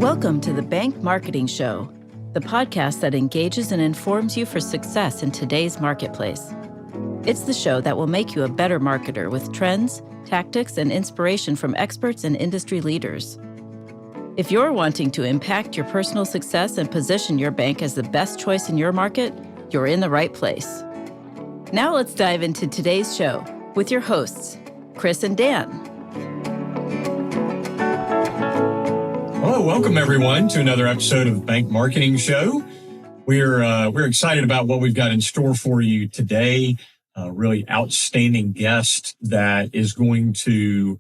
Welcome to the Bank Marketing Show, the podcast that engages and informs you for success in today's marketplace. It's the show that will make you a better marketer with trends, tactics, and inspiration from experts and industry leaders. If you're wanting to impact your personal success and position your bank as the best choice in your market, you're in the right place. Now let's dive into today's show with your hosts, Chris and Dan. Hello, welcome everyone to another episode of the Bank Marketing Show. We're excited about what we've got in store for you today. A really outstanding guest that is going to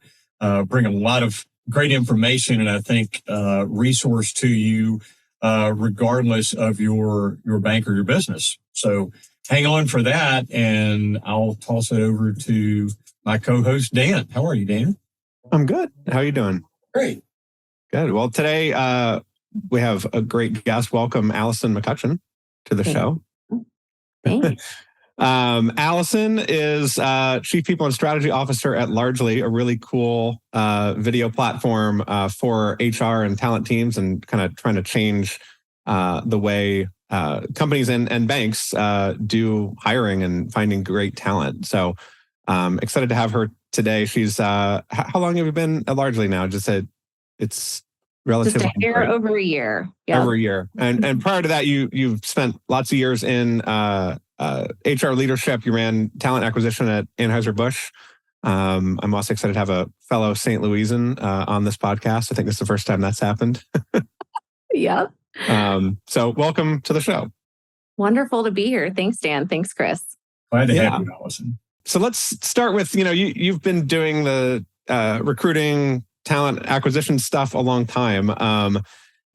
bring a lot of great information and I think resource to you regardless of your bank or your business. So hang on for that, and I'll toss it over to my co-host Dan. How are you, Dan? I'm good. How are you doing? Great. Good. Well, today we have a great guest. Welcome, Allison McCutcheon, to the show. Thanks. Allison is Chief People and Strategy Officer at Largely, a really cool video platform for HR and talent teams, and kind of trying to change the way companies and banks do hiring and finding great talent. So excited to have her today. She's how long have you been at Largely now? It's relatively just a year, over a year. Yep. Over a year. And prior to that, you've spent lots of years in HR leadership. You ran talent acquisition at Anheuser-Busch. I'm also excited to have a fellow St. Louisan on this podcast. I think this is the first time that's happened. Yep. So welcome to the show. Wonderful to be here. Thanks, Dan. Thanks, Chris. Glad to have you, Allison. So let's start with, you've been doing the recruiting, talent acquisition stuff a long time. And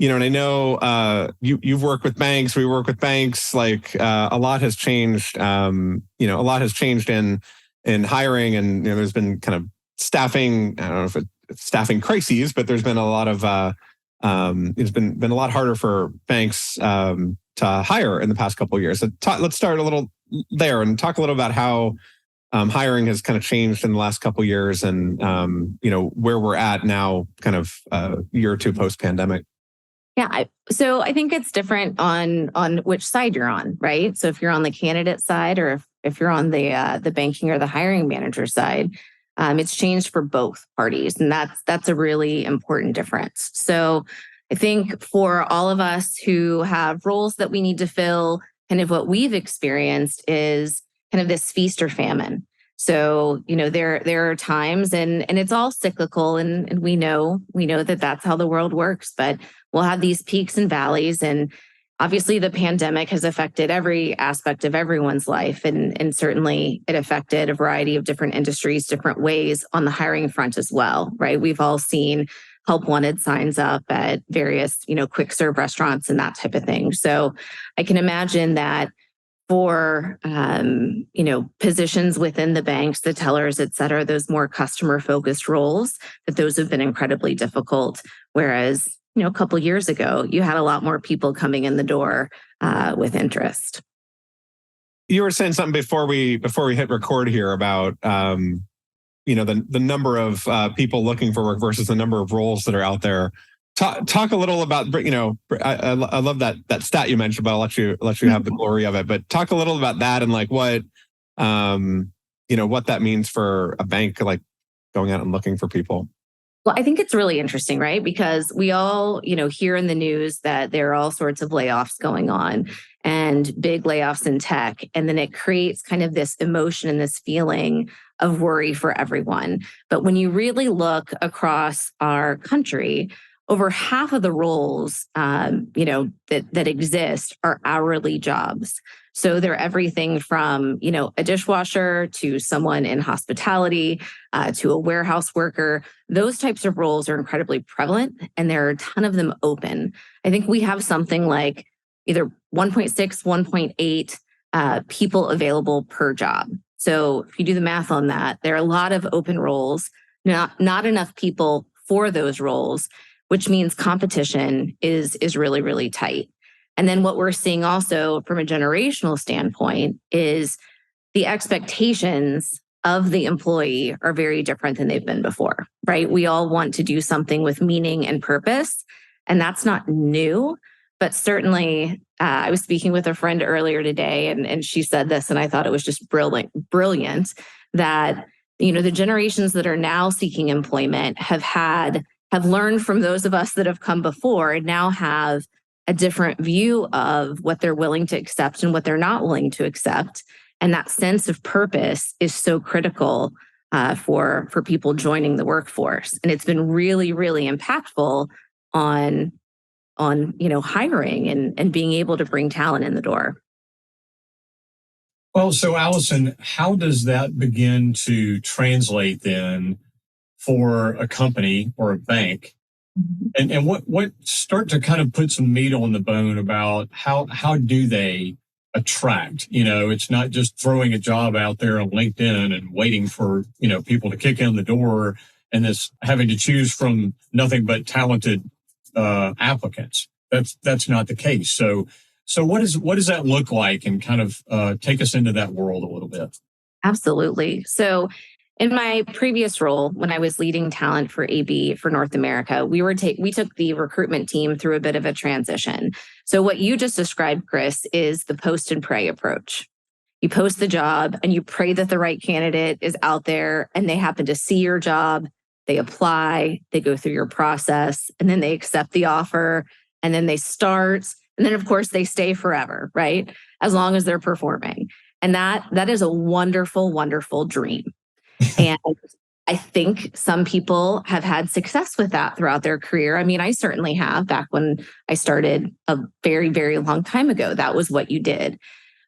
I know you've worked with banks, we work with banks, like a lot has changed, a lot has changed in hiring, and there's been kind of staffing, I don't know if it's staffing crises, but there's been a lot of, it's been a lot harder for banks to hire in the past couple of years. So let's start a little there and talk a little about how hiring has kind of changed in the last couple of years, and where we're at now, kind of a year or two post-pandemic. Yeah, so I think it's different on which side you're on, right? So if you're on the candidate side, or if you're on the banking or the hiring manager side, it's changed for both parties, and that's a really important difference. So I think for all of us who have roles that we need to fill, kind of what we've experienced is kind of this feast or famine. So, there are times, and it's all cyclical, and we know that that's how the world works, but we'll have these peaks and valleys. And obviously the pandemic has affected every aspect of everyone's life. And certainly it affected a variety of different industries, different ways on the hiring front as well, right? We've all seen help wanted signs up at various, quick serve restaurants and that type of thing. So I can imagine that for, positions within the banks, the tellers, et cetera, those more customer focused roles, that those have been incredibly difficult. Whereas, a couple of years ago, you had a lot more people coming in the door with interest. You were saying something before we hit record here about, the number of people looking for work versus the number of roles that are out there. Talk a little about, I love that stat you mentioned, but I'll let you have the glory of it. But talk a little about that and like what that means for a bank, like going out and looking for people. Well, I think it's really interesting, right? Because we all, hear in the news that there are all sorts of layoffs going on, and big layoffs in tech. And then it creates kind of this emotion and this feeling of worry for everyone. But when you really look across our country, over half of the roles, that exist are hourly jobs. So they're everything from, a dishwasher to someone in hospitality, to a warehouse worker. Those types of roles are incredibly prevalent, and there are a ton of them open. I think we have something like either 1.6, 1.8 people available per job. So if you do the math on that, there are a lot of open roles, not enough people for those roles, which means competition is really, really tight. And then what we're seeing also from a generational standpoint is the expectations of the employee are very different than they've been before, right? We all want to do something with meaning and purpose. And that's not new, but certainly I was speaking with a friend earlier today and she said this, and I thought it was just brilliant that, the generations that are now seeking employment have learned from those of us that have come before and now have a different view of what they're willing to accept and what they're not willing to accept. And that sense of purpose is so critical for people joining the workforce. And it's been really, really impactful on hiring and being able to bring talent in the door. Well, so Allison, how does that begin to translate then for a company or a bank? And what start to kind of put some meat on the bone about how do they attract? It's not just throwing a job out there on LinkedIn and waiting for, people to kick in the door and this having to choose from nothing but talented applicants. That's not the case. So what does that look like, and kind of take us into that world a little bit? Absolutely. So in my previous role, when I was leading talent for AB for North America, we took the recruitment team through a bit of a transition. So what you just described, Chris, is the post and pray approach. You post the job and you pray that the right candidate is out there and they happen to see your job, they apply, they go through your process, and then they accept the offer, and then they start. And then, of course, they stay forever, right? As long as they're performing. And that is a wonderful, wonderful dream. And I think some people have had success with that throughout their career. I mean, I certainly have. Back when I started a very, very long time ago, that was what you did.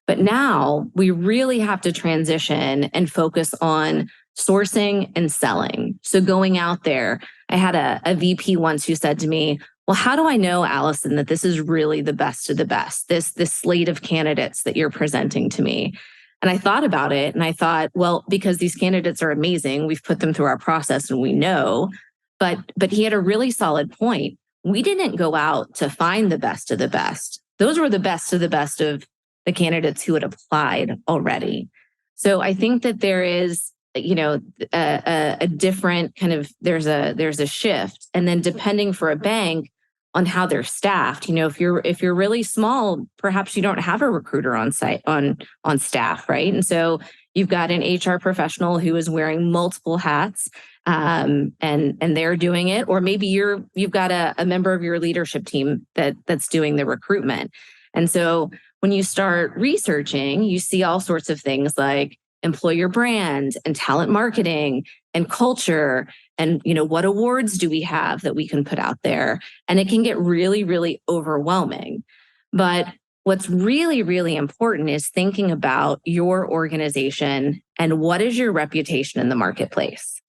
But now we really have to transition and focus on sourcing and selling. So going out there, I had a VP once who said to me, well, how do I know, Allison, that this is really the best of the best, this slate of candidates that you're presenting to me? And I thought about it and I thought, well, because these candidates are amazing, we've put them through our process and we know, but he had a really solid point. We didn't go out to find the best of the best. Those were the best of the candidates who had applied already. So I think that there is, a different kind of, there's a shift. And then depending for a bank on how they're staffed, if you're really small, perhaps you don't have a recruiter on site on staff, right? And so you've got an HR professional who is wearing multiple hats, and they're doing it, or maybe you've got a member of your leadership team that's doing the recruitment. And so when you start researching, you see all sorts of things like employer brand and talent marketing and culture and what awards do we have that we can put out there, and it can get really, really overwhelming. But what's really, really important is thinking about your organization and what is your reputation in the marketplace.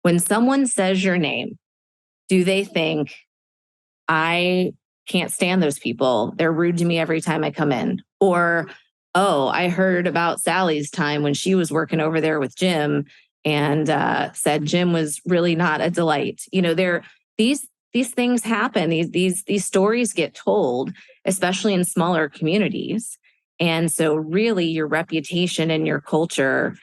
When someone says your name, do they think, I can't stand those people, they're rude to me every time I come in? Or, oh, I heard about Sally's time when she was working over there with Jim and said Jim was really not a delight. These things happen. These stories get told, especially in smaller communities. And so really your reputation and your culture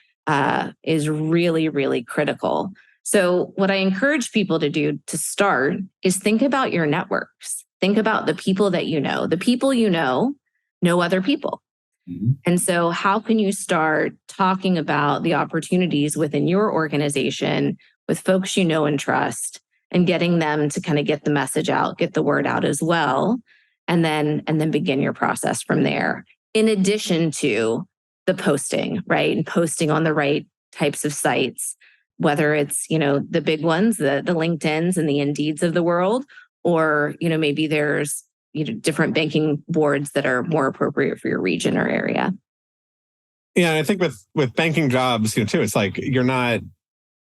is really, really critical. So what I encourage people to do to start is think about your networks. Think about the people that you know. The people you know other people. Mm-hmm. And so how can you start talking about the opportunities within your organization with folks you know and trust, and getting them to kind of get the message out, get the word out as well, and then begin your process from there. In addition to the posting, right? And posting on the right types of sites, whether it's, the big ones, the LinkedIn's and the Indeeds of the world, or, maybe there's different banking boards that are more appropriate for your region or area. Yeah, and I think with banking jobs, too, it's like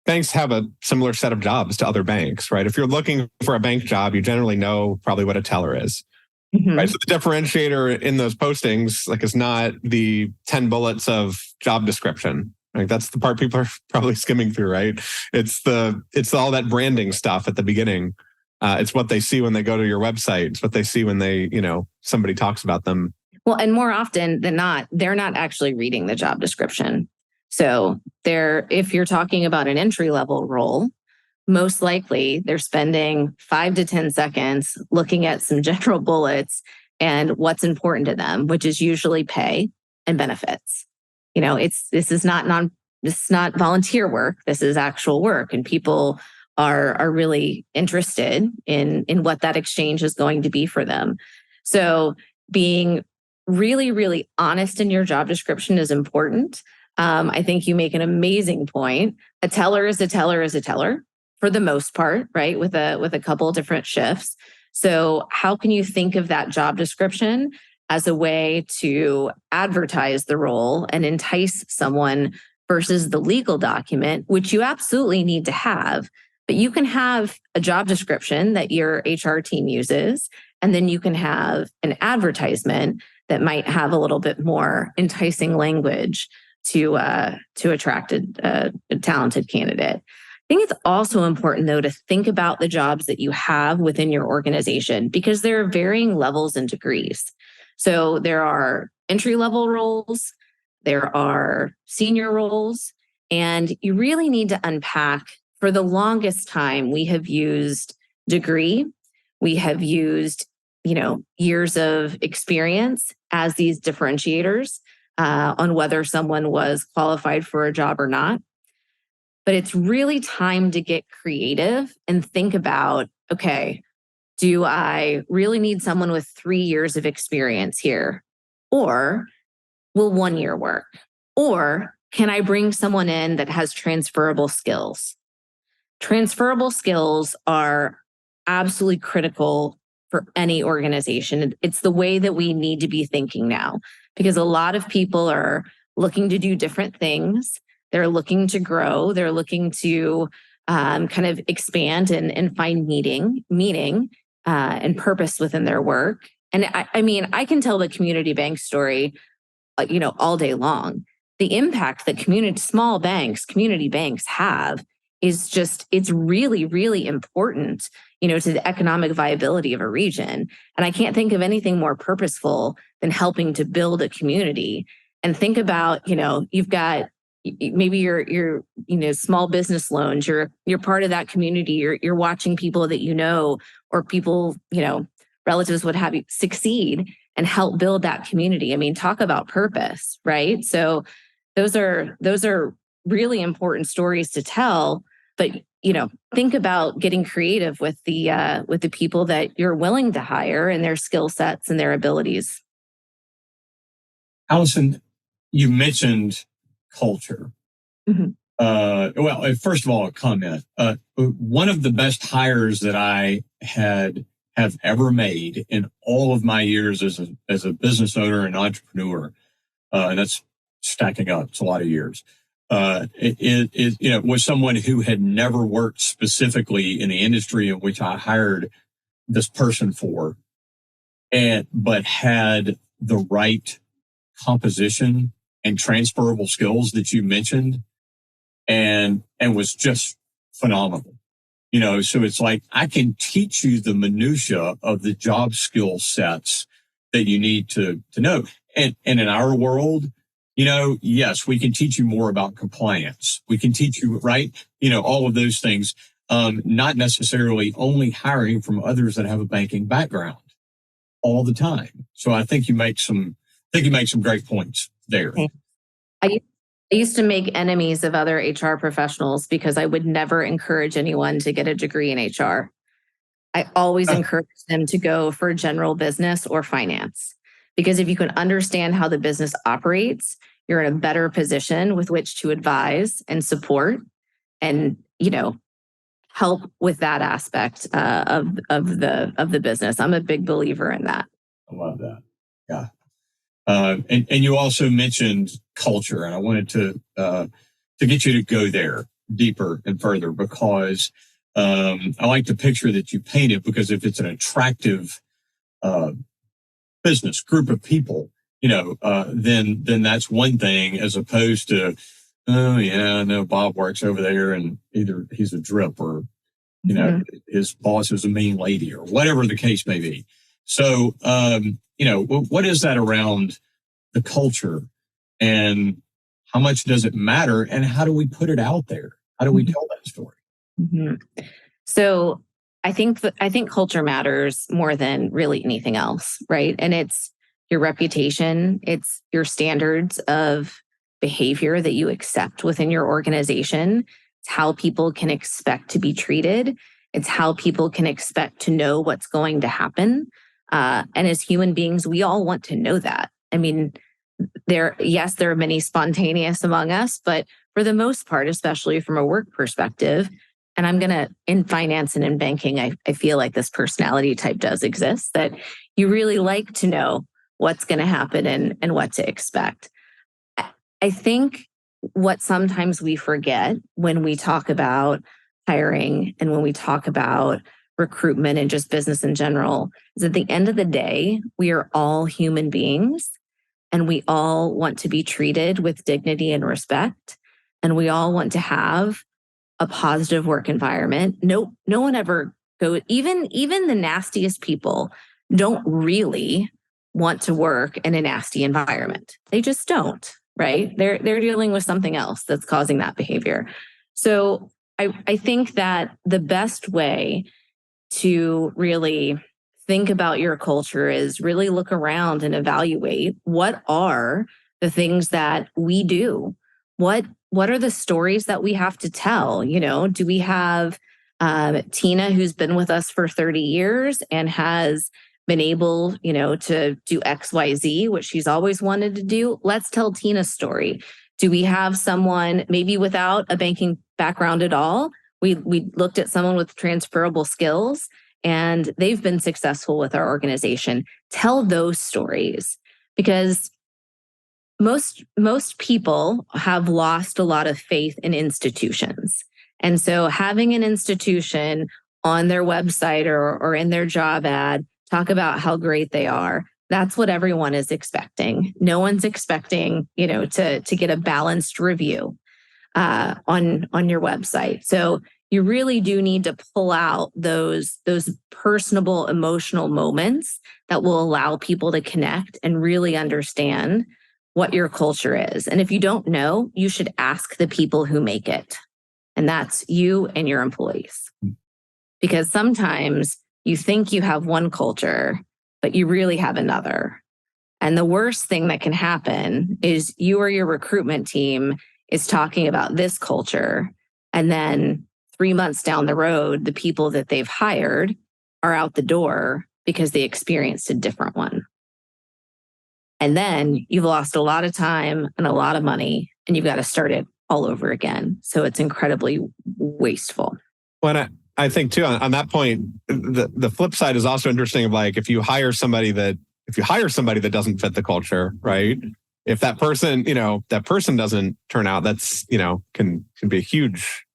banks have a similar set of jobs to other banks, right? If you're looking for a bank job, you generally know probably what a teller is. Mm-hmm. Right. So the differentiator in those postings, is not the 10 bullets of job description. Like that's the part people are probably skimming through, right? It's all that branding stuff at the beginning. It's what they see when they go to your website. It's what they see when they, somebody talks about them. Well, and more often than not, they're not actually reading the job description. So if you're talking about an entry-level role, most likely they're spending 5 to 10 seconds looking at some general bullets and what's important to them, which is usually pay and benefits. This is not volunteer work. This is actual work, and people are really interested in what that exchange is going to be for them. So being really, really honest in your job description is important. I think you make an amazing point. A teller is a teller is a teller for the most part, right? With a couple of different shifts. So how can you think of that job description as a way to advertise the role and entice someone versus the legal document, which you absolutely need to have, but you can have a job description that your HR team uses, and then you can have an advertisement that might have a little bit more enticing language to attract a talented candidate. I think it's also important, though, to think about the jobs that you have within your organization, because there are varying levels and degrees. So there are entry-level roles, there are senior roles, and you really need to unpack. For the longest time, we have used degree, we have used, years of experience as these differentiators on whether someone was qualified for a job or not. But it's really time to get creative and think about, okay, do I really need someone with 3 years of experience here? Or will 1 year work? Or can I bring someone in that has transferable skills? Transferable skills are absolutely critical for any organization. It's the way that we need to be thinking now, because a lot of people are looking to do different things. They're looking to grow. They're looking to kind of expand and find meaning and purpose within their work. And I can tell the community bank story, all day long. The impact that small banks, community banks have is it's really, really important, to the economic viability of a region. And I can't think of anything more purposeful than helping to build a community. And think about, you've got maybe your small business loans, you're part of that community, you're watching people that or people, relatives, what have you, succeed and help build that community. I mean, talk about purpose, right? So those are really important stories to tell, but think about getting creative with the people that you're willing to hire and their skill sets and their abilities. Allison, you mentioned culture. Mm-hmm. Well, first of all, a comment. One of the best hires that I have ever made in all of my years as a business owner and entrepreneur, and that's stacking up. It's a lot of years. Was someone who had never worked specifically in the industry in which I hired this person for, but had the right composition and transferable skills that you mentioned, and was just phenomenal. So it's like, I can teach you the minutia of the job skill sets that you need to know. And in our world, yes, we can teach you more about compliance. We can teach you, right? All of those things, not necessarily only hiring from others that have a banking background all the time. So I think you make some great points there. I used to make enemies of other HR professionals because I would never encourage anyone to get a degree in HR. I always encourage them to go for general business or finance, because if you can understand how the business operates, you're in a better position with which to advise and support and, help with that aspect of the business. I'm a big believer in that. I love that. Yeah. And you also mentioned culture, and I wanted to get you to go there deeper and further, because I like the picture that you painted, because if it's an attractive business group of people, then that's one thing, as opposed to, oh yeah, I know Bob works over there and either he's a drip or, his boss is a mean lady or whatever the case may be. So, what is that around the culture, and how much does it matter, and how do we put it out there? How do we tell that story? Mhm. So I think culture matters more than really anything else, right? And it's your reputation, it's your standards of behavior that you accept within your organization. It's how people can expect to be treated. It's how people can expect to know what's going to happen. And as human beings, we all want to know that. I mean, there are many spontaneous among us, but for the most part, especially from a work perspective, and in finance and in banking, I feel like this personality type does exist, that you really like to know what's going to happen and what to expect. I think what sometimes we forget when we talk about hiring and when we talk about recruitment and just business in general is at the end of the day, we are all human beings and we all want to be treated with dignity and respect. And we all want to have a positive work environment. No one ever even the nastiest people don't really want to work in a nasty environment. They just don't, right? They're dealing with something else that's causing that behavior. So I think that the best way to really think about your culture is really look around and evaluate what are the things that we do. What are the stories that we have to tell? Do we have Tina, who's been with us for 30 years and has been able, to do XYZ, which she's always wanted to do? Let's tell Tina's story. Do we have someone maybe without a banking background at all? We looked at someone with transferable skills and they've been successful with our organization. Tell those stories, because most people have lost a lot of faith in institutions. And so having an institution on their website or in their job ad talk about how great they are, that's what everyone is expecting. No one's expecting, to get a balanced review on your website. So you really do need to pull out those personable, emotional moments that will allow people to connect and really understand what your culture is. And if you don't know, you should ask the people who make it. And that's you and your employees. Because sometimes you think you have one culture, but you really have another. And the worst thing that can happen is you or your recruitment team is talking about this culture. And then 3 months down the road, the people that they've hired are out the door because they experienced a different one. And then you've lost a lot of time and a lot of money, and you've got to start it all over again. So it's incredibly wasteful. Well, I think too, on that point, the flip side is also interesting of like, if you hire somebody that doesn't fit the culture, right? If that person doesn't turn out, that's, can be a huge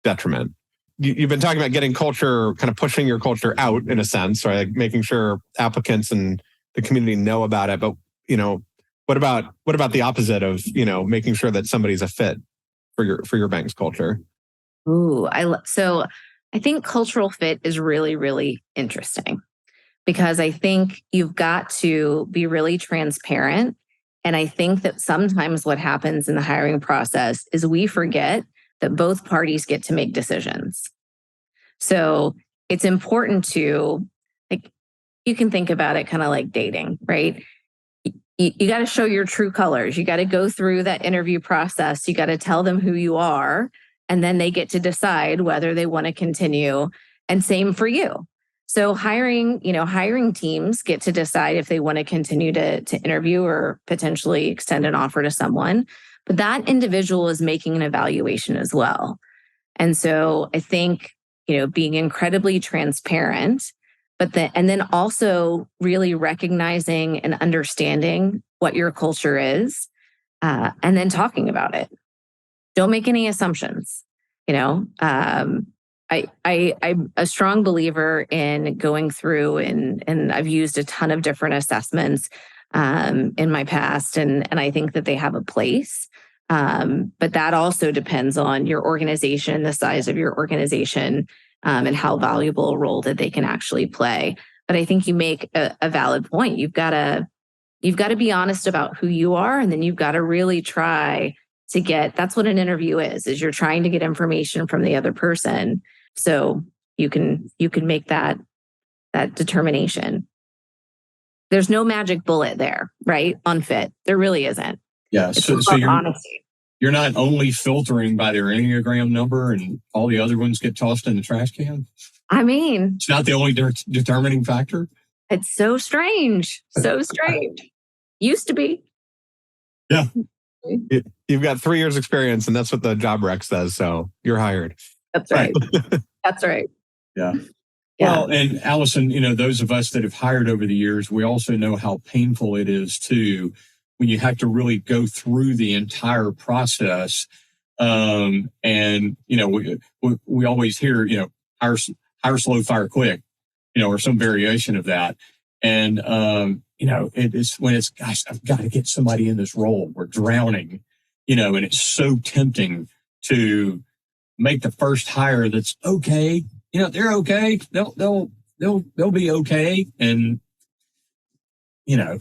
detriment. You've been talking about getting culture, kind of pushing your culture out in a sense, right? Like making sure applicants and the community know about it. But, what about the opposite of, making sure that somebody's a fit for your bank's culture? Ooh, so I think cultural fit is really, really interesting, because I think you've got to be really transparent. And I think that sometimes what happens in the hiring process is we forget that both parties get to make decisions. So it's important to, like, you can think about it kind of like dating, right? You got to show your true colors. You got to go through that interview process. You got to tell them who you are, and then they get to decide whether they want to continue. And same for you. So hiring teams get to decide if they want to continue to interview or potentially extend an offer to someone. But that individual is making an evaluation as well. And so I think, being incredibly transparent, and then also really recognizing and understanding what your culture is, and then talking about it. Don't make any assumptions. I'm a strong believer in going through and I've used a ton of different assessments in my past, and I think that they have a place. But that also depends on your organization, the size of your organization, and how valuable a role that they can actually play. But I think you make a valid point. You've got to be honest about who you are, and then you've got to really try that's what an interview is you're trying to get information from the other person so you can make that determination. There's no magic bullet there, right? On fit. There really isn't. Yeah. It's So honesty. you're not only filtering by their Enneagram number and all the other ones get tossed in the trash can. I mean, It's not the only determining factor. it's so strange. So strange. Used to be. Yeah. You've got 3 years experience and that's what the job rec says. So you're hired. That's right. That's right. Yeah. Yeah. Well, and Allison, those of us that have hired over the years, we also know how painful it is too when you have to really go through the entire process. And we always hear, hire slow, fire quick, or some variation of that. And it is when it's, gosh, I've got to get somebody in this role. We're drowning, and it's so tempting to make the first hire that's okay. They're okay. They'll be okay. And, am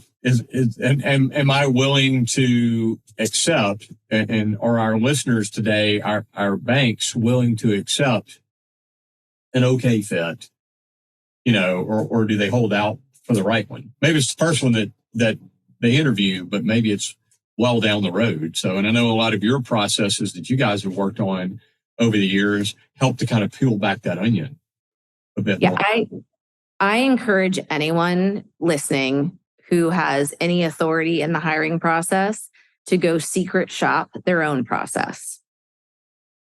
I willing to accept, and are our listeners today, our banks willing to accept an okay fit, or do they hold out for the right one? Maybe it's the first one that they interview, but maybe it's well down the road. So, and I know a lot of your processes that you guys have worked on over the years help to kind of peel back that onion a bit more. I encourage anyone listening who has any authority in the hiring process to go secret shop their own process.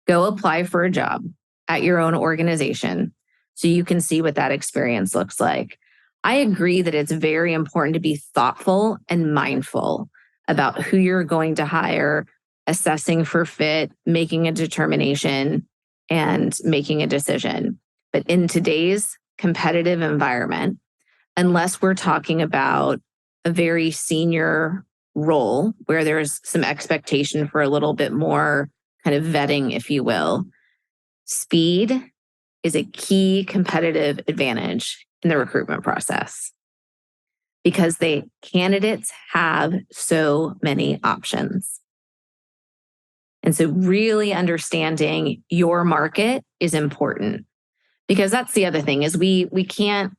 Go apply for a job at your own organization so you can see what that experience looks like. I agree that it's very important to be thoughtful and mindful about who you're going to hire, assessing for fit, making a determination, and making a decision. But in today's competitive environment, unless we're talking about a very senior role where there's some expectation for a little bit more kind of vetting, if you will, speed is a key competitive advantage in the recruitment process because candidates have so many options. And so really understanding your market is important because that's the other thing is we can't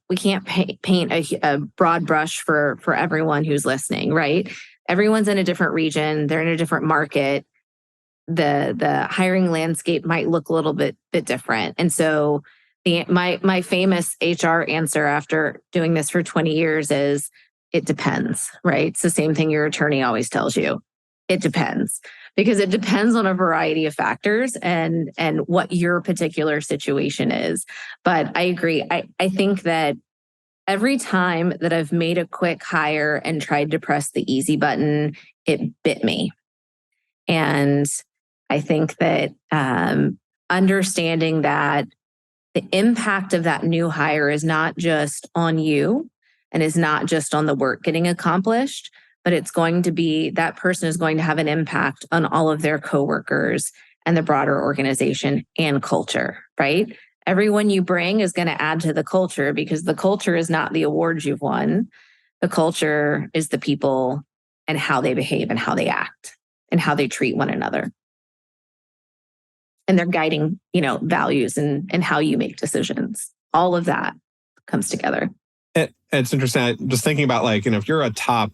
paint a broad brush for everyone who's listening, right? Everyone's in a different region. They're in a different market. The hiring landscape might look a little bit different. And so my famous HR answer after doing this for 20 years is it depends, right? It's the same thing your attorney always tells you. It depends because it depends on a variety of factors and what your particular situation is. But I agree. I think that every time that I've made a quick hire and tried to press the easy button, it bit me. And I think that understanding that the impact of that new hire is not just on you and is not just on the work getting accomplished, but it's going to be that person is going to have an impact on all of their coworkers and the broader organization and culture, right? Everyone you bring is going to add to the culture because the culture is not the awards you've won. The culture is the people and how they behave and how they act and how they treat one another. And their guiding, values and how you make decisions. All of that comes together. It's interesting. I'm just thinking about if you're a top,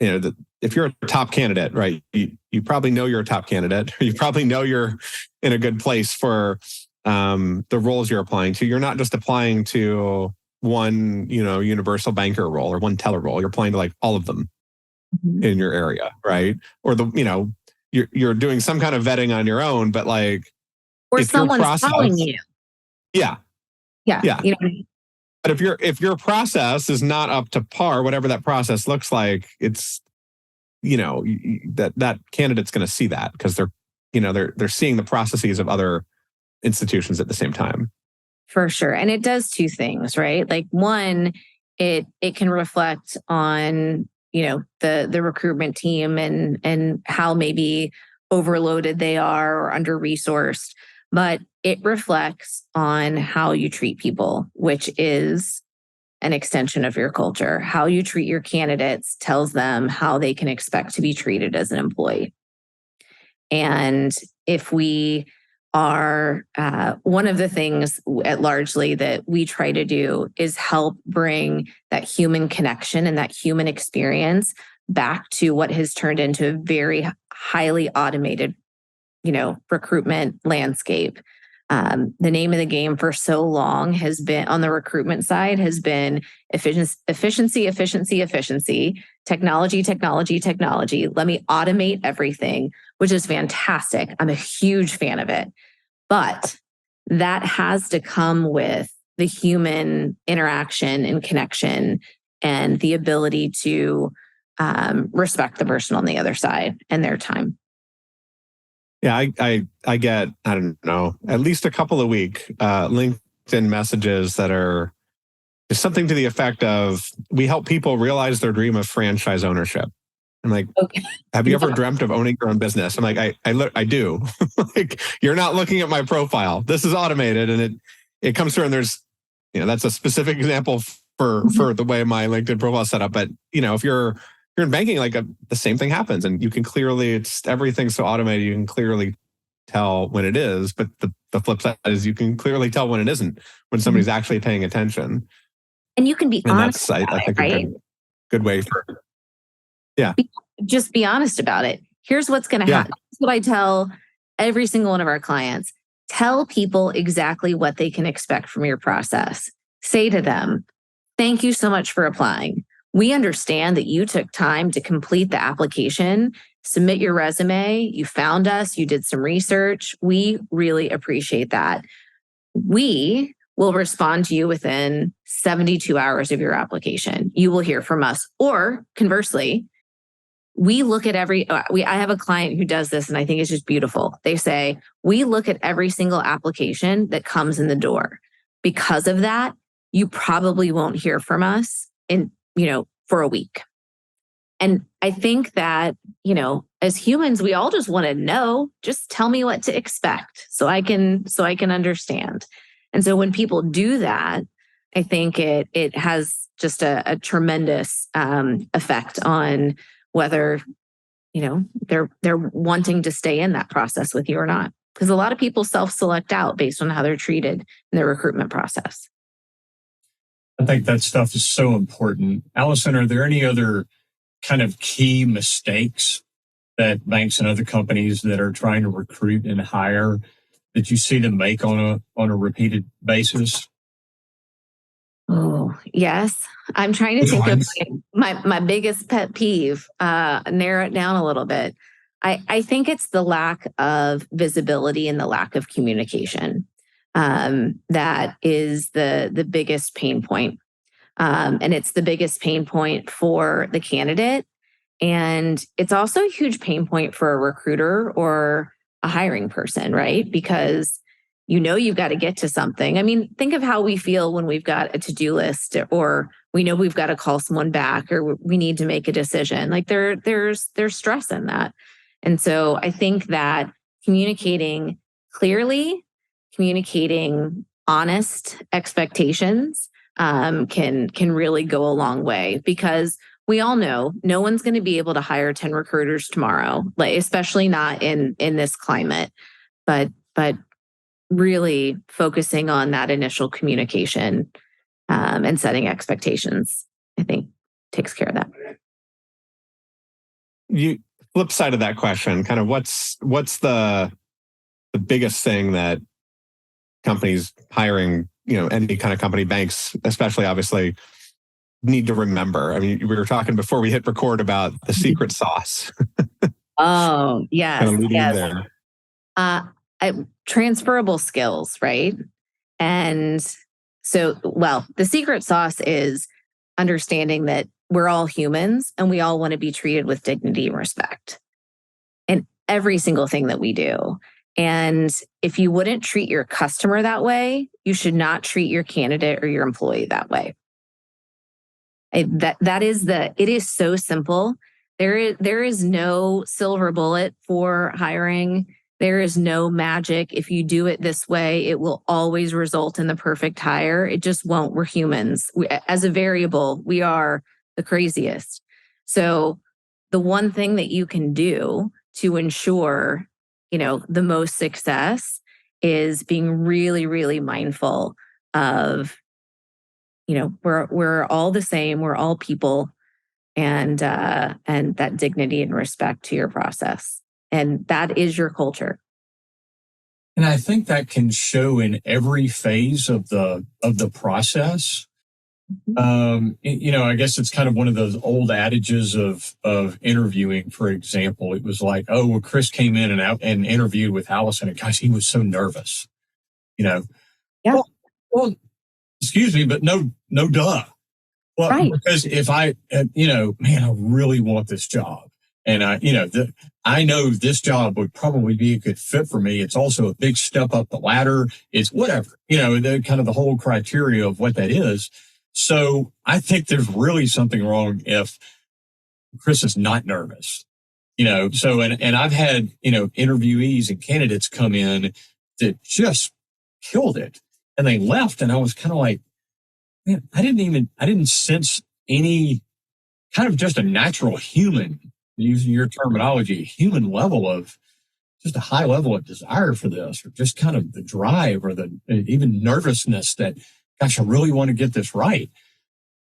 if you're a top candidate, right? You probably know you're a top candidate. You probably know you're in a good place for the roles you're applying to. You're not just applying to one, universal banker role or one teller role. You're applying to all of them in your area, right? Or you're doing some kind of vetting on your own, but or someone's telling you. Yeah. Yeah. But if your process is not up to par, whatever that process looks like, it's that candidate's going to see that because they're seeing the processes of other institutions at the same time. For sure. And it does two things, right? One, it can reflect on the recruitment team and how maybe overloaded they are or under-resourced, but it reflects on how you treat people, which is an extension of your culture. How you treat your candidates tells them how they can expect to be treated as an employee. And if we are, one of the things largely that we try to do is help bring that human connection and that human experience back to what has turned into a very highly automated, recruitment landscape. The name of the game for so long has been, on the recruitment side, has been efficiency, technology. Let me automate everything, which is fantastic. I'm a huge fan of it. But that has to come with the human interaction and connection and the ability to respect the person on the other side and their time. Yeah, I get, I don't know, at least a couple a week LinkedIn messages that are just something to the effect of, we help people realize their dream of franchise ownership. I'm like, okay. Have you ever dreamt of owning your own business? I'm like, I do. Like, you're not looking at my profile. This is automated, and it comes through, and there's, that's a specific example for the way my LinkedIn profile is set up. But if you're in banking, like the same thing happens, and you can clearly, everything's so automated, you can clearly tell when it is. But the flip side is you can clearly tell when it isn't, when somebody's actually paying attention. And you can be honest. That's, I think, right? A good way for. Yeah. Just be honest about it. Here's what's going to happen. That's what I tell every single one of our clients. Tell people exactly what they can expect from your process. Say to them, thank you so much for applying. We understand that you took time to complete the application, submit your resume, you found us, you did some research. We really appreciate that. We will respond to you within 72 hours of your application. You will hear from us. Or conversely, we look at I have a client who does this, and I think it's just beautiful. They say, we look at every single application that comes in the door. Because of that, you probably won't hear from us for a week. And I think that, as humans, we all just want to know, just tell me what to expect so I can understand. And so when people do that, I think it has just a tremendous effect on whether, they're wanting to stay in that process with you or not. Because a lot of people self-select out based on how they're treated in the recruitment process. I think that stuff is so important. Allison, are there any other kind of key mistakes that banks and other companies that are trying to recruit and hire that you see them make on a repeated basis? Oh, yes. I'm trying to think of my biggest pet peeve, narrow it down a little bit. I think it's the lack of visibility and the lack of communication. That is the biggest pain point. And it's the biggest pain point for the candidate. And it's also a huge pain point for a recruiter or a hiring person, right? Because you've got to get to something. I mean, think of how we feel when we've got a to-do list, or we know we've got to call someone back, or we need to make a decision. Like there's stress in that. And so I think that communicating clearly, communicating honest expectations can really go a long way, because we all know no one's going to be able to hire 10 recruiters tomorrow, like especially not in this climate. But really focusing on that initial communication and setting expectations, I think, takes care of that. You flip side of that question, kind of what's the biggest thing that companies hiring, any kind of company, banks especially, obviously, need to remember? I mean, we were talking before we hit record about the secret sauce. Oh, yes. Kind of leading in there. Transferable skills, right? And so, the secret sauce is understanding that we're all humans and we all want to be treated with dignity and respect in every single thing that we do. And if you wouldn't treat your customer that way, you should not treat your candidate or your employee that way. It is so simple. There is no silver bullet for hiring. There is no magic. If you do it this way, it will always result in the perfect hire. It just won't. We're humans. As a variable, we are the craziest. So the one thing that you can do to ensure the most success is being really, really mindful of, we're all the same, we're all people, and that dignity and respect to your process. And that is your culture. And I think that can show in every phase of the process. I guess it's kind of one of those old adages of interviewing. For example, it was like, oh, well, Chris came in and interviewed with Allison, and gosh, he was so nervous. Yeah. Well, excuse me, but no, duh. Well, right. Because if I really want this job, and I know this job would probably be a good fit for me. It's also a big step up the ladder. It's whatever, the kind of the whole criteria of what that is. So I think there's really something wrong if Chris is not nervous, so, and I've had, interviewees and candidates come in that just killed it, and they left. And I was kind of like, man, I didn't sense any kind of just a natural human, using your terminology, human level of just a high level of desire for this, or just kind of the drive or the even nervousness that, gosh, I really want to get this right.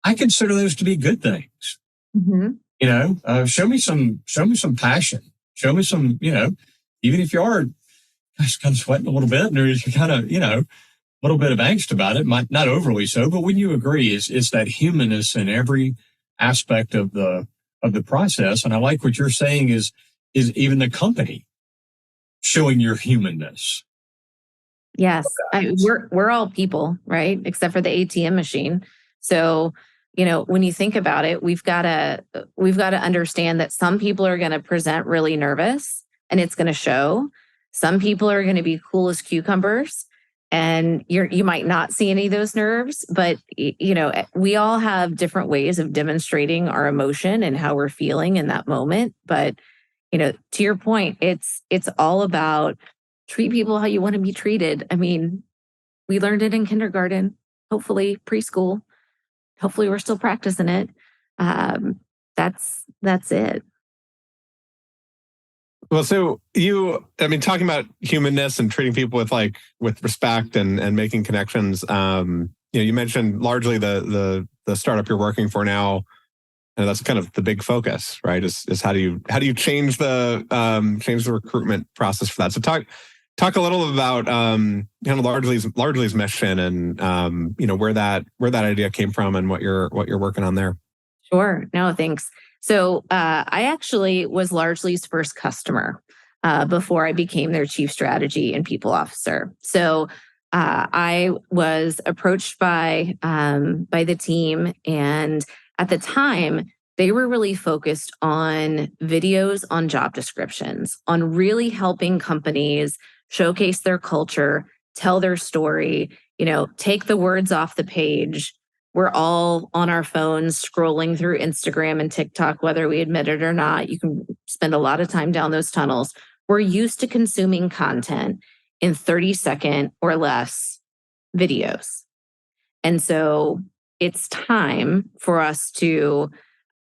I consider those to be good things. Mm-hmm. Show me some passion. Show me some, even if you are kind of sweating a little bit and there's kind of, a little bit of angst about it, not overly so, but when you agree, it's that humanness in every aspect of the process. And I like what you're saying is even the company showing your humanness. Yes. We're all people, right? Except for the ATM machine. So, when you think about it, we've got to understand that some people are going to present really nervous and it's going to show. Some people are going to be cool as cucumbers and you might not see any of those nerves, but we all have different ways of demonstrating our emotion and how we're feeling in that moment. But, to your point, it's all about treat people how you want to be treated. I mean, we learned it in kindergarten, hopefully preschool. Hopefully we're still practicing it. That's it. Well, so talking about humanness and treating people with respect and making connections. You mentioned largely the startup you're working for now, and that's kind of the big focus, right? Is how do you change the recruitment process for that? So talk a little about kind of Largely's mission and where that idea came from and what you're working on there. Sure. No, thanks. So I actually was Largely's first customer before I became their chief strategy and people officer. So I was approached by the team, and at the time they were really focused on videos on job descriptions, on really helping companies showcase their culture, tell their story, take the words off the page. We're all on our phones scrolling through Instagram and TikTok, whether we admit it or not. You can spend a lot of time down those tunnels. We're used to consuming content in 30-second or less videos. And so it's time for us to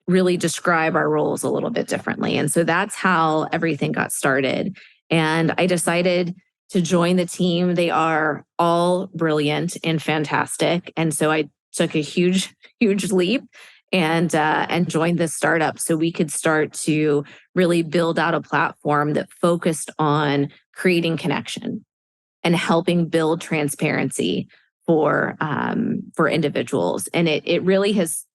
really describe our roles a little bit differently. And so that's how everything got started. And I decided to join the team. They are all brilliant and fantastic. And so I took a huge leap and joined this startup so we could start to really build out a platform that focused on creating connection and helping build transparency for individuals. And it really has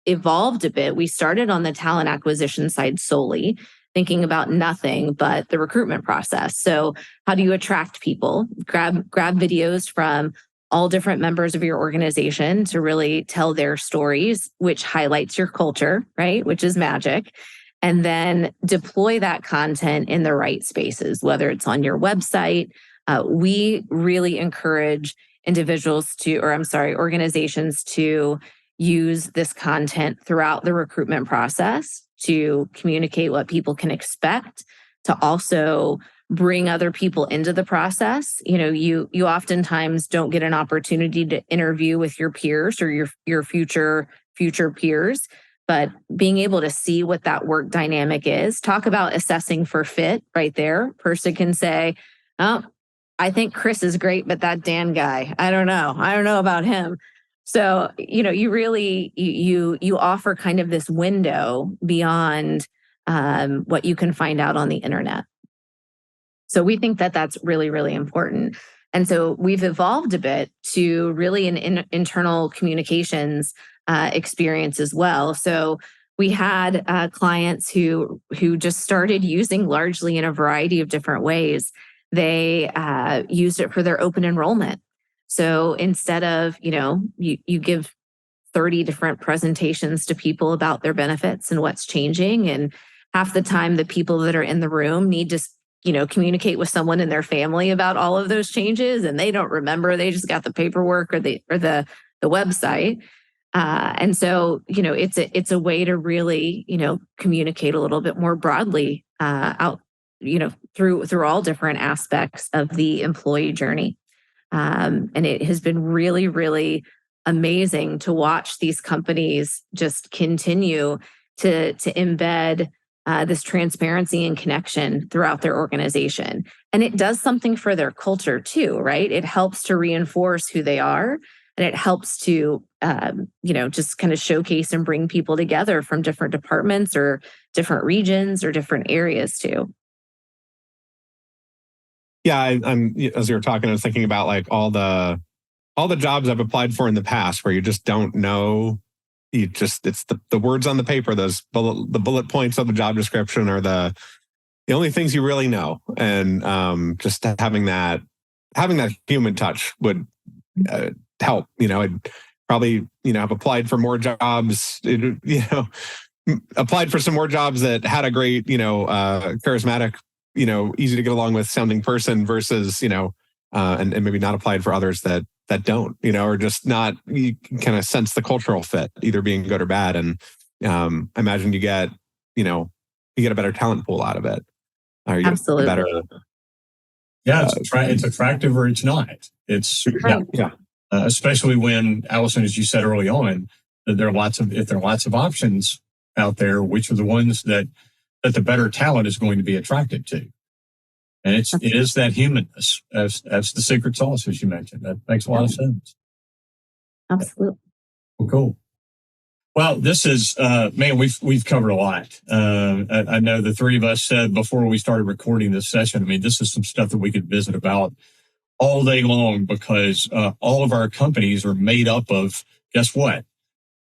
evolved a bit. We started on the talent acquisition side solely, thinking about nothing but the recruitment process. So how do you attract people? Grab videos from all different members of your organization to really tell their stories, which highlights your culture, right? Which is magic. And then deploy that content in the right spaces, whether it's on your website. We really encourage organizations to use this content throughout the recruitment process to communicate what people can expect, to also bring other people into the process. You oftentimes don't get an opportunity to interview with your peers or your future peers, but being able to see what that work dynamic is, talk about assessing for fit right there. Person can say, oh, I think Chris is great, but that Dan guy, I don't know about him. So, you really, you offer kind of this window beyond what you can find out on the internet. So we think that that's really, really important. And so we've evolved a bit to really an internal communications experience as well. So we had clients who just started using largely in a variety of different ways. They used it for their open enrollment. So instead of, you give 30 different presentations to people about their benefits and what's changing, and half the time the people that are in the room need to communicate with someone in their family about all of those changes, and they don't remember. They just got the paperwork or the website. And so, it's a way to really, communicate a little bit more broadly out, through all different aspects of the employee journey. And it has been really, really amazing to watch these companies just continue to embed this transparency and connection throughout their organization. And it does something for their culture too, right? It helps to reinforce who they are, and it helps to, just kind of showcase and bring people together from different departments or different regions or different areas too. Yeah, I'm as you were talking, I was thinking about like all the jobs I've applied for in the past where you just don't know. It's the words on the paper, the bullet points of the job description are the only things you really know. And just having that human touch would help. I'd probably have applied for more jobs. Applied for some more jobs that had a great charismatic, easy to get along with sounding person versus and maybe not applied for others that don't, or just not, you can kind of sense the cultural fit, either being good or bad. And I imagine you get a better talent pool out of it. Or you Absolutely. Get better. Yeah, it's attractive or it's not. It's yeah. Especially when, Allison, as you said early on, that if there are lots of options out there, which are the ones that the better talent is going to be attracted to. And it is that humanness as the secret sauce, as you mentioned. That makes a lot of sense. Absolutely. Well, cool. Well, this is, man, we've covered a lot. I know the three of us said before we started recording this session, I mean, this is some stuff that we could visit about all day long, because all of our companies are made up of, guess what?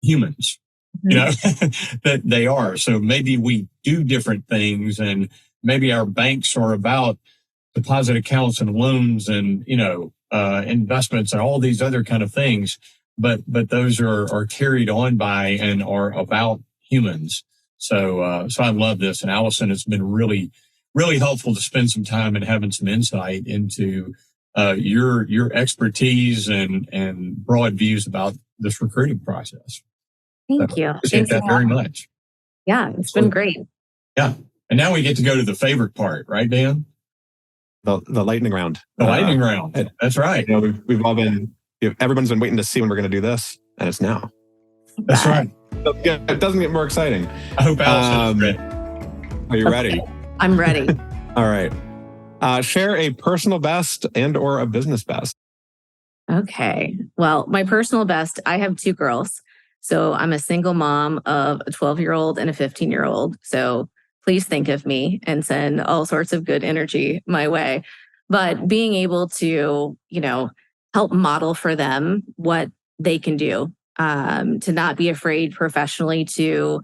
Humans. That they are. So maybe we do different things, and maybe our banks are about deposit accounts and loans and, investments and all these other kind of things. But those are carried on by and are about humans. So I love this. And Allison, has been really, really helpful to spend some time and having some insight into your expertise and broad views about this recruiting process. Thank you. Appreciate that very much. Yeah, it's been great. Yeah. And now we get to go to the favorite part, right, Dan? The lightning round. The lightning round. That's right. We've all been, everyone's been waiting to see when we're going to do this, and it's now. That's right. It doesn't get more exciting. I hope Allison is ready. Are you ready? I'm ready. All right. Share a personal best and or a business best. Okay. Well, my personal best, I have two girls. So I'm a single mom of a 12-year-old and a 15-year-old. So please think of me and send all sorts of good energy my way. But being able to, help model for them what they can do, to not be afraid professionally to,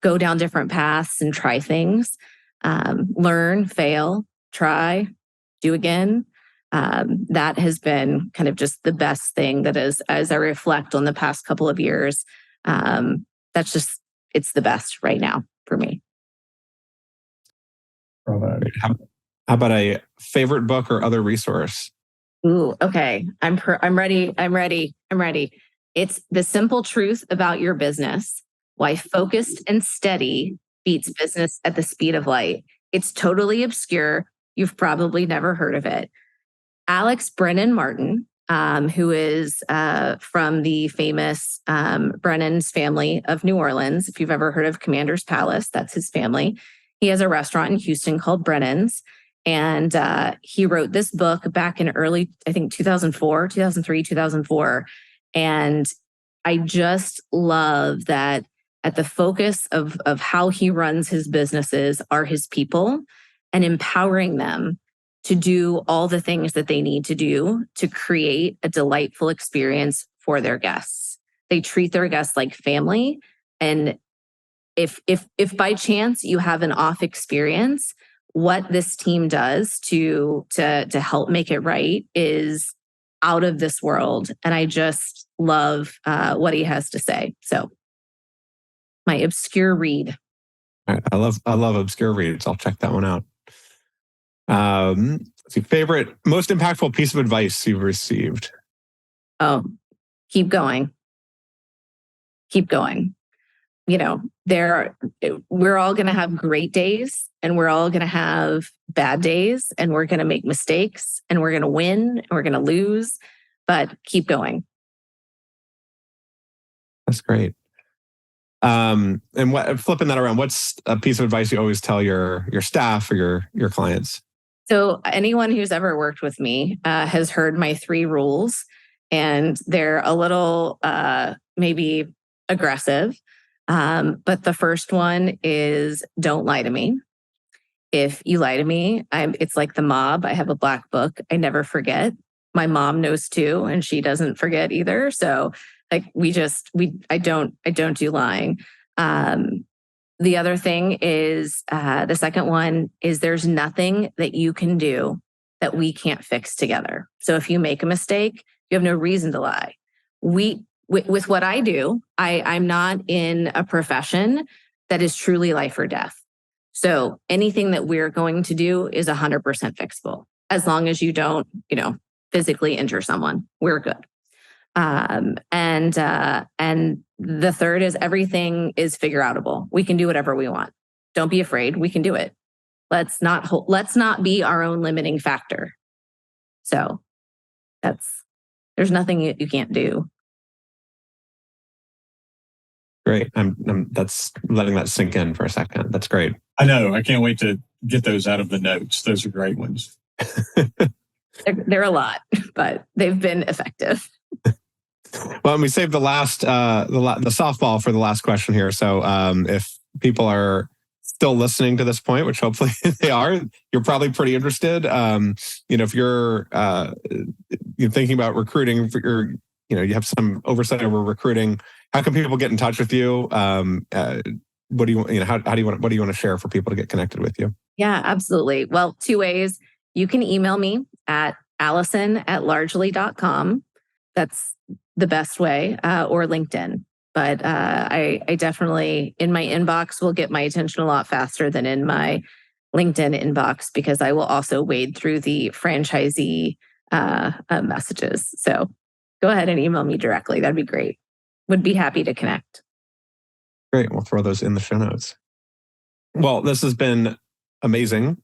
go down different paths and try things, learn, fail, try, do again. That has been kind of just the best thing that is, as I reflect on the past couple of years, it's the best right now for me. How about a favorite book or other resource? Ooh, okay. I'm ready. It's The Simple Truth About Your Business: Why Focused and Steady Beats Business at the Speed of Light. It's totally obscure. You've probably never heard of it. Alex Brennan Martin who is from the famous Brennan's family of New Orleans. If you've ever heard of Commander's Palace, that's his family. He has a restaurant in Houston called Brennan's. And he wrote this book back in early, I think 2003, 2004. And I just love that at the focus of how he runs his businesses are his people and empowering them to do all the things that they need to do to create a delightful experience for their guests. They treat their guests like family. And if by chance you have an off experience, what this team does to help make it right is out of this world. And I just love what he has to say. So my obscure read. All right. I love obscure reads. I'll check that one out. Let's see, favorite, most impactful piece of advice you've received? Oh, keep going. Keep going. You know, we're all going to have great days and we're all going to have bad days and we're going to make mistakes and we're going to win and we're going to lose, but keep going. That's great. And flipping that around, what's a piece of advice you always tell your staff or your clients? So anyone who's ever worked with me has heard my 3 rules, and they're a little maybe aggressive. But the first one is don't lie to me. If you lie to me, it's like the mob. I have a black book. I never forget. My mom knows too, and she doesn't forget either. So like I don't do lying. The other thing is, the second one is there's nothing that you can do that we can't fix together. So if you make a mistake, you have no reason to lie. With what I do, I'm not in a profession that is truly life or death. So anything that we're going to do is 100% fixable. As long as you don't, physically injure someone, we're good. And the third is everything is figure outable. We can do whatever we want. Don't be afraid. We can do it. Let's not be our own limiting factor. So there's nothing you can't do. Great. That's letting that sink in for a second. That's great. I know. I can't wait to get those out of the notes. Those are great ones. They're a lot, but they've been effective. Well, and we saved the softball for the last question here. So if people are still listening to this point, which hopefully they are, you're probably pretty interested. If you're thinking about recruiting, you have some oversight over recruiting. How can people get in touch with you? What do you want to share for people to get connected with you? Yeah, absolutely. Well, 2 ways. You can email me at allison@largely.com. That's the best way, or LinkedIn. But I definitely, in my inbox, will get my attention a lot faster than in my LinkedIn inbox, because I will also wade through the franchisee messages. So go ahead and email me directly. That'd be great. Would be happy to connect. Great. We'll throw those in the show notes. Well, this has been amazing.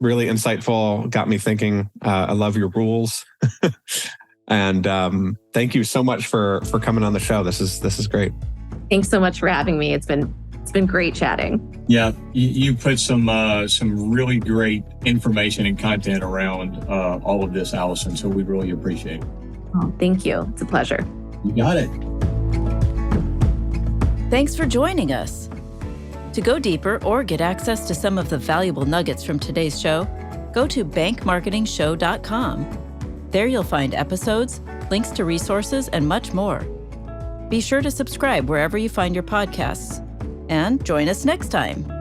Really insightful. Got me thinking. I love your rules. And thank you so much for coming on the show. This is great. Thanks so much for having me. It's been great chatting. Yeah, you put some really great information and content around all of this, Allison. So we really appreciate it. Oh, thank you. It's a pleasure. You got it. Thanks for joining us. To go deeper or get access to some of the valuable nuggets from today's show, go to bankmarketingshow.com. There you'll find episodes, links to resources, and much more. Be sure to subscribe wherever you find your podcasts. And join us next time.